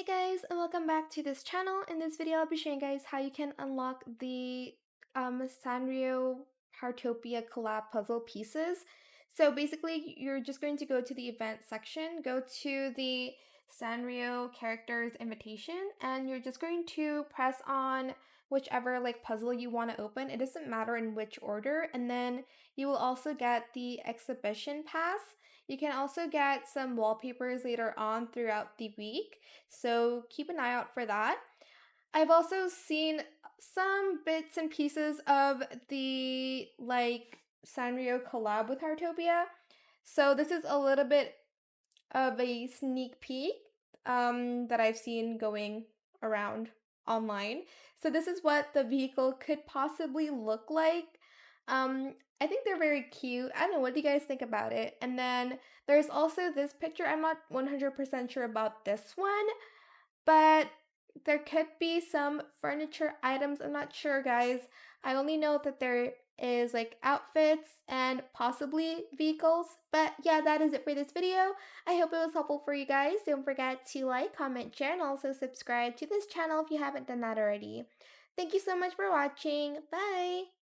Hey guys, and welcome back to this channel. In this video, I'll be showing you guys how you can unlock the Sanrio Heartopia collab puzzle pieces. So basically, you're just going to go to the event section, go to the Sanrio characters invitation, and you're just going to press on whichever puzzle you want to open. It doesn't matter in which order, and then you will also get the exhibition pass. You can also get some wallpapers later on throughout the week. So keep an eye out for that. I've also seen some bits and pieces of the Sanrio collab with Heartopia. So this is a little bit of a sneak peek that I've seen going around online. So this is what the vehicle could possibly look like. I think they're very cute. I don't know, what do you guys think about it? And then there's also this picture. I'm not 100% sure about this one, but there could be some furniture items. I'm not sure, guys. I only know that there is outfits and possibly vehicles. But yeah, that is it for this video. I hope it was helpful for you guys. Don't forget to like, comment, share, and also subscribe to this channel if you haven't done that already. Thank you so much for watching. Bye!